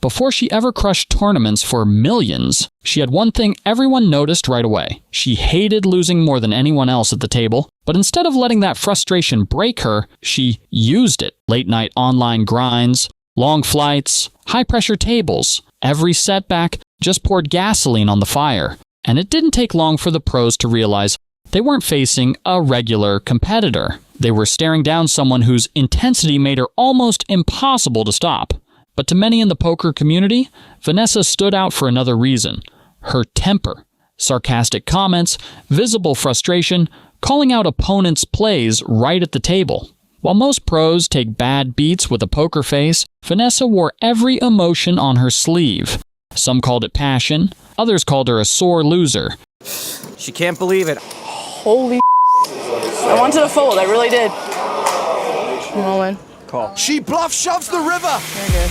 Before she ever crushed tournaments for millions, she had one thing everyone noticed right away. She hated losing more than anyone else at the table, but instead of letting that frustration break her, she used it. Late-night online grinds, long flights, high-pressure tables. Every setback just poured gasoline on the fire. And it didn't take long for the pros to realize they weren't facing a regular competitor. They were staring down someone whose intensity made her almost impossible to stop. But to many in the poker community, Vanessa stood out for another reason: her temper. Sarcastic comments, visible frustration, calling out opponents' plays right at the table. While most pros take bad beats with a poker face, Vanessa wore every emotion on her sleeve. Some called it passion, others called her a sore loser. She can't believe it. Holy I wanted to fold, I really did. I'm all in. Call. She bluff shoves the river! Very good.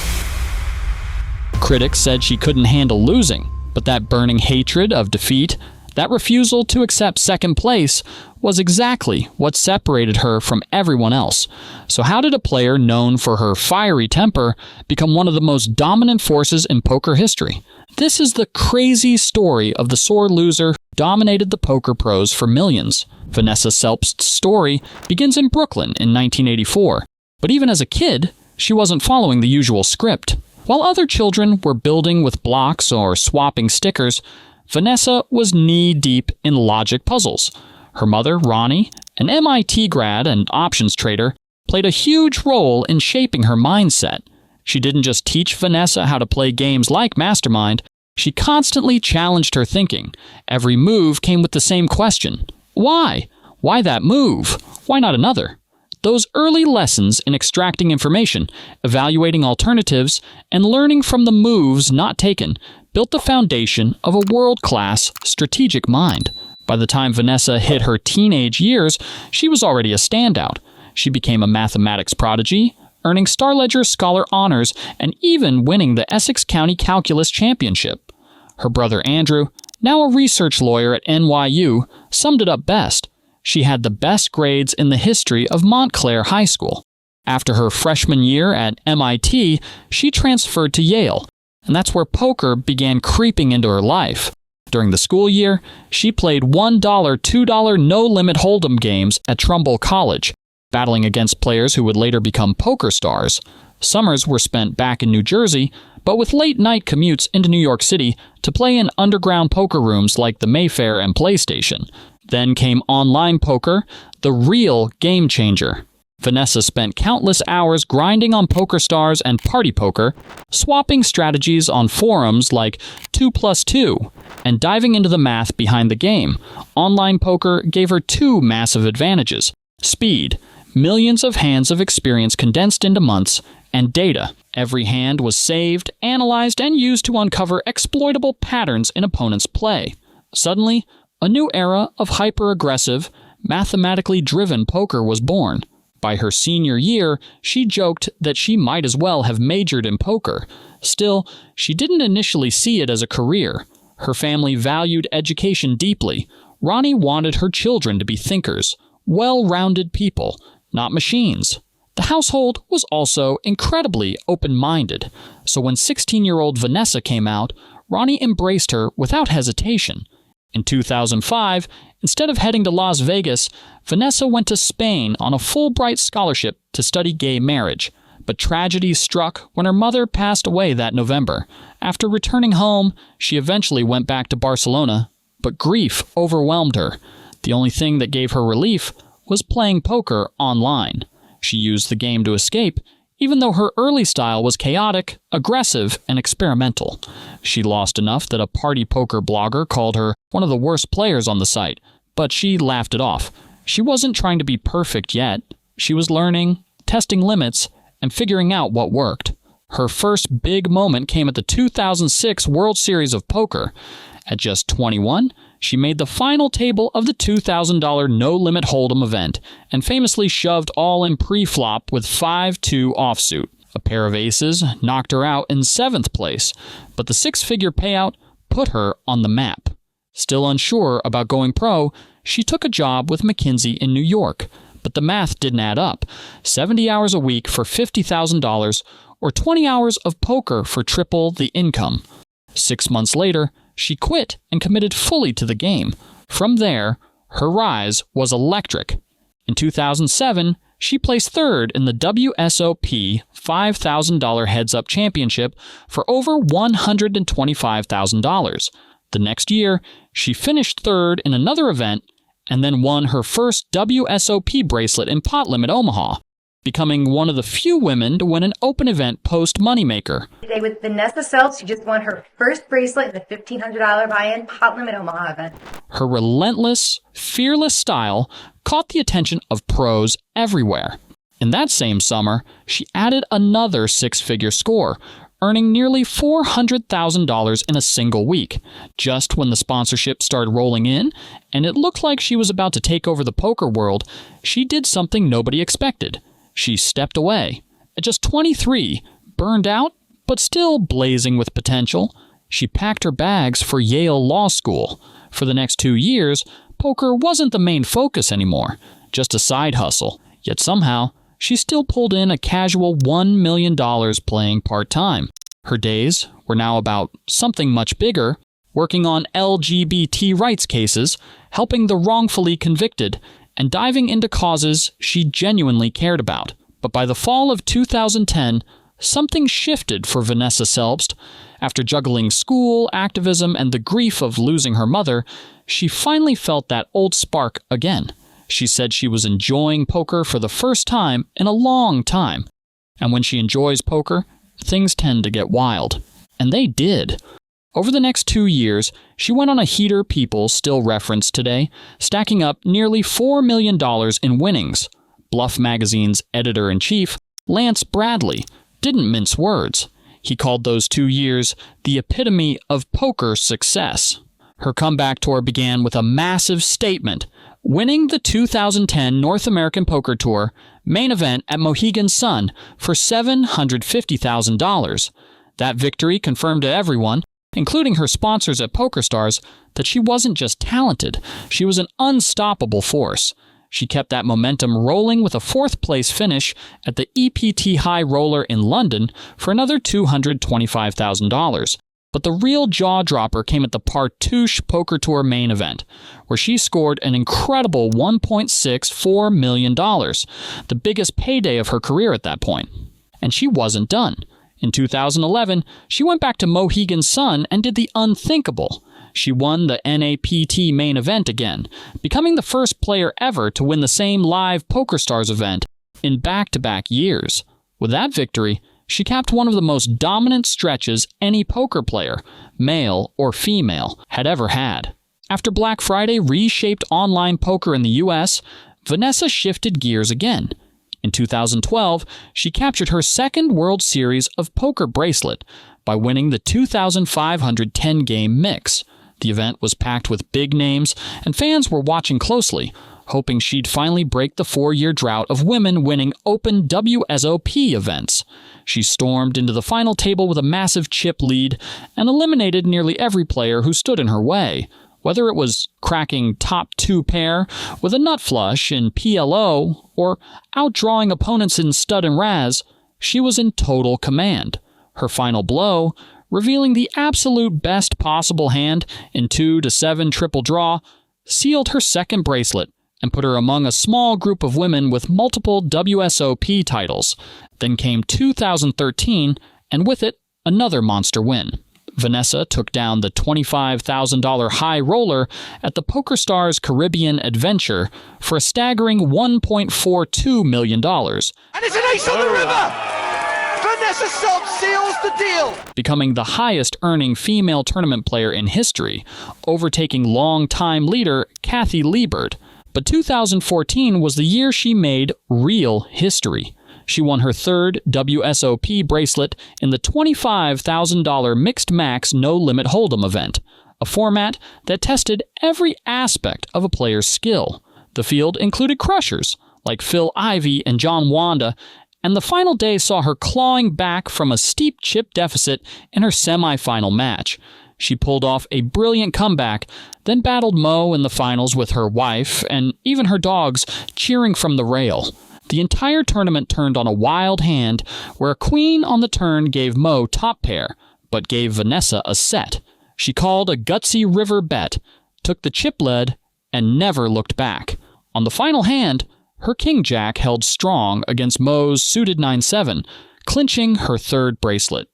Critics said she couldn't handle losing, but that burning hatred of defeat, that refusal to accept second place, was exactly what separated her from everyone else. So how did a player known for her fiery temper become one of the most dominant forces in poker history? This is the crazy story of the sore loser who dominated the poker pros for millions. Vanessa Selbst's story begins in Brooklyn in 1984. But even as a kid, she wasn't following the usual script. While other children were building with blocks or swapping stickers, Vanessa was knee-deep in logic puzzles. Her mother, Ronnie, an MIT grad and options trader, played a huge role in shaping her mindset. She didn't just teach Vanessa how to play games like Mastermind, she constantly challenged her thinking. Every move came with the same question: why? Why that move? Why not another? Those early lessons in extracting information, evaluating alternatives, and learning from the moves not taken built the foundation of a world-class strategic mind. By the time Vanessa hit her teenage years, she was already a standout. She became a mathematics prodigy, earning StarLedger Scholar honors and even winning the Essex County Calculus Championship. Her brother Andrew, now a research lawyer at NYU, summed it up best. She had the best grades in the history of Montclair High School. After her freshman year at MIT, she transferred to Yale, and that's where poker began creeping into her life. During the school year, she played $1, $2 no-limit hold'em games at Trumbull College, battling against players who would later become poker stars. Summers were spent back in New Jersey, but with late-night commutes into New York City to play in underground poker rooms like the Mayfair and PlayStation. Then came online poker, the real game changer. Vanessa spent countless hours grinding on PokerStars and Party Poker, swapping strategies on forums like 2+2, and diving into the math behind the game. Online poker gave her two massive advantages: speed, millions of hands of experience condensed into months, and data. Every hand was saved, analyzed, and used to uncover exploitable patterns in opponents' play. Suddenly, a new era of hyper-aggressive, mathematically driven poker was born. By her senior year, she joked that she might as well have majored in poker. Still, she didn't initially see it as a career. Her family valued education deeply. Ronnie wanted her children to be thinkers, well-rounded people, not machines. The household was also incredibly open-minded, so when 16-year-old Vanessa came out, Ronnie embraced her without hesitation. In 2005, instead of heading to Las Vegas, Vanessa went to Spain on a Fulbright scholarship to study gay marriage. But tragedy struck when her mother passed away that November. After returning home, she eventually went back to Barcelona, but grief overwhelmed her. The only thing that gave her relief was playing poker online. She used the game to escape, even though her early style was chaotic, aggressive, and experimental. She lost enough that a party poker blogger called her one of the worst players on the site, but she laughed it off. She wasn't trying to be perfect yet. She was learning, testing limits, and figuring out what worked. Her first big moment came at the 2006 World Series of Poker. At just 21, she made the final table of the $2,000 no-limit hold'em event and famously shoved all in pre-flop with 5-2 offsuit. A pair of aces knocked her out in 7th place, but the six-figure payout put her on the map. Still unsure about going pro, she took a job with McKinsey in New York, but the math didn't add up. 70 hours a week for $50,000, or 20 hours of poker for triple the income. 6 months later, she quit and committed fully to the game. From there, her rise was electric. In 2007, she placed third in the WSOP $5,000 heads-up championship for over $125,000. The next year, she finished third in another event and then won her first WSOP bracelet in Pot Limit Omaha, becoming one of the few women to win an open event post-moneymaker. Today with Vanessa Selbst, who just won her first bracelet in the $1,500 buy-in Pot Limit Omaha event. Her relentless, fearless style caught the attention of pros everywhere. In that same summer, she added another six-figure score, earning nearly $400,000 in a single week. Just when the sponsorship started rolling in, and it looked like she was about to take over the poker world, she did something nobody expected. She stepped away. At just 23, burned out, but still blazing with potential, she packed her bags for Yale Law School. For the next 2 years, poker wasn't the main focus anymore, just a side hustle. Yet somehow, she still pulled in a casual $1 million playing part-time. Her days were now about something much bigger, working on LGBT rights cases, helping the wrongfully convicted, and diving into causes she genuinely cared about. But by the fall of 2010, something shifted for Vanessa Selbst. After juggling school, activism, and the grief of losing her mother, she finally felt that old spark again. She said she was enjoying poker for the first time in a long time. And when she enjoys poker, things tend to get wild. And they did. Over the next 2 years, she went on a heater people still reference today, stacking up nearly $4 million in winnings. Bluff Magazine's editor-in-chief, Lance Bradley, didn't mince words. He called those 2 years the epitome of poker success. Her comeback tour began with a massive statement, winning the 2010 North American Poker Tour main event at Mohegan Sun for $750,000. That victory confirmed to everyone, including her sponsors at PokerStars, that she wasn't just talented, she was an unstoppable force. She kept that momentum rolling with a fourth-place finish at the EPT High Roller in London for another $225,000. But the real jaw-dropper came at the Partouche Poker Tour main event, where she scored an incredible $1.64 million, the biggest payday of her career at that point. And she wasn't done. In 2011, she went back to Mohegan Sun and did the unthinkable. She won the NAPT main event again, becoming the first player ever to win the same live PokerStars event in back-to-back years. With that victory, she capped one of the most dominant stretches any poker player, male or female, had ever had. After Black Friday reshaped online poker in the US, Vanessa shifted gears again. In 2012, she captured her second World Series of Poker bracelet by winning the 2,510-game mix. The event was packed with big names, and fans were watching closely, hoping she'd finally break the 4-year drought of women winning open WSOP events. She stormed into the final table with a massive chip lead and eliminated nearly every player who stood in her way. Whether it was cracking top 2 pair with a nut flush in PLO or outdrawing opponents in stud and razz, she was in total command. Her final blow, revealing the absolute best possible hand in 2-7 triple draw, sealed her second bracelet and put her among a small group of women with multiple WSOP titles. Then came 2013, and with it, another monster win. Vanessa took down the $25,000 high roller at the PokerStars Caribbean Adventure for a staggering $1.42 million. And it's an ace on the river! Vanessa Selbst seals the deal! Becoming the highest-earning female tournament player in history, overtaking longtime leader Kathy Liebert. But 2014 was the year she made real history. She won her third WSOP bracelet in the $25,000 Mixed Max No Limit Hold'em event, a format that tested every aspect of a player's skill. The field included crushers like Phil Ivey and John Wanda, and the final day saw her clawing back from a steep chip deficit in her semifinal match. She pulled off a brilliant comeback, then battled Mo in the finals with her wife and even her dogs cheering from the rail. The entire tournament turned on a wild hand where a queen on the turn gave Mo top pair, but gave Vanessa a set. She called a gutsy river bet, took the chip lead, and never looked back. On the final hand, her king-jack held strong against Mo's suited 9-7, clinching her third bracelet.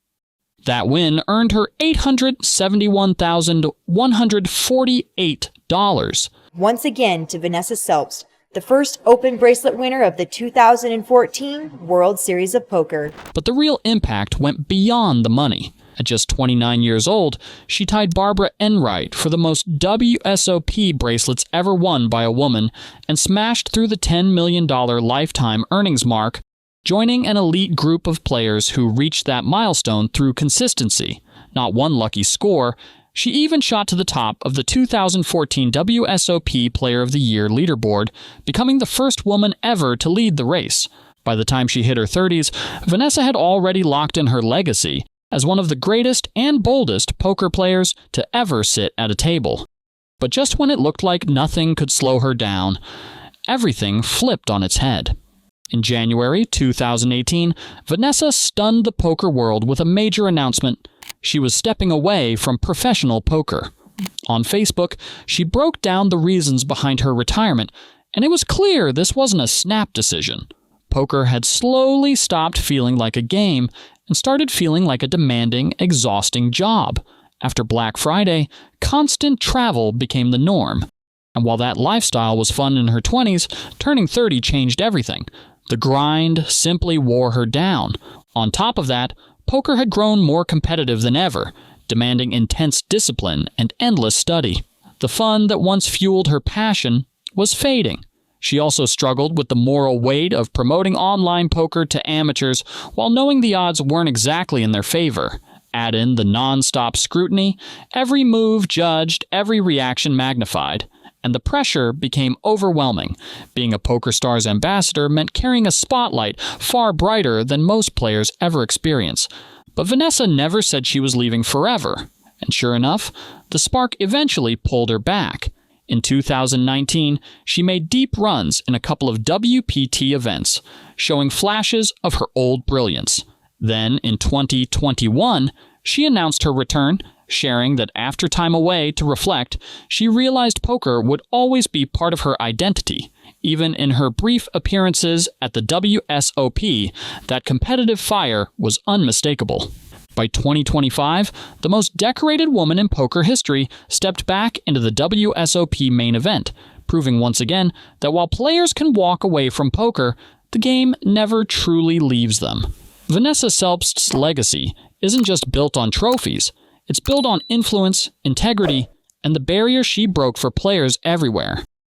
That win earned her $871,148. Once again to Vanessa Selbst, the first open bracelet winner of the 2014 World Series of Poker. But the real impact went beyond the money. At just 29 years old, she tied Barbara Enright for the most WSOP bracelets ever won by a woman and smashed through the $10 million lifetime earnings mark, joining an elite group of players who reached that milestone through consistency. Not one lucky score, she even shot to the top of the 2014 WSOP Player of the Year leaderboard, becoming the first woman ever to lead the race. By the time she hit her 30s, Vanessa had already locked in her legacy as one of the greatest and boldest poker players to ever sit at a table. But just when it looked like nothing could slow her down, everything flipped on its head. In January 2018, Vanessa stunned the poker world with a major announcement. She was stepping away from professional poker. On Facebook, she broke down the reasons behind her retirement, and it was clear this wasn't a snap decision. Poker had slowly stopped feeling like a game and started feeling like a demanding, exhausting job. After Black Friday, constant travel became the norm. And while that lifestyle was fun in her 20s, turning 30 changed everything. The grind simply wore her down. On top of that, poker had grown more competitive than ever, demanding intense discipline and endless study. The fun that once fueled her passion was fading. She also struggled with the moral weight of promoting online poker to amateurs while knowing the odds weren't exactly in their favor. Add in the non-stop scrutiny, every move judged, every reaction magnified, and the pressure became overwhelming. Being a PokerStars ambassador meant carrying a spotlight far brighter than most players ever experience. But Vanessa never said she was leaving forever. And sure enough, the spark eventually pulled her back. In 2019, she made deep runs in a couple of WPT events, showing flashes of her old brilliance. Then, in 2021, she announced her return, sharing that after time away to reflect, she realized poker would always be part of her identity. Even in her brief appearances at the WSOP, that competitive fire was unmistakable. By 2025, the most decorated woman in poker history stepped back into the WSOP main event, proving once again that while players can walk away from poker, the game never truly leaves them. Vanessa Selbst's legacy isn't just built on trophies. It's built on influence, integrity, and the barrier she broke for players everywhere.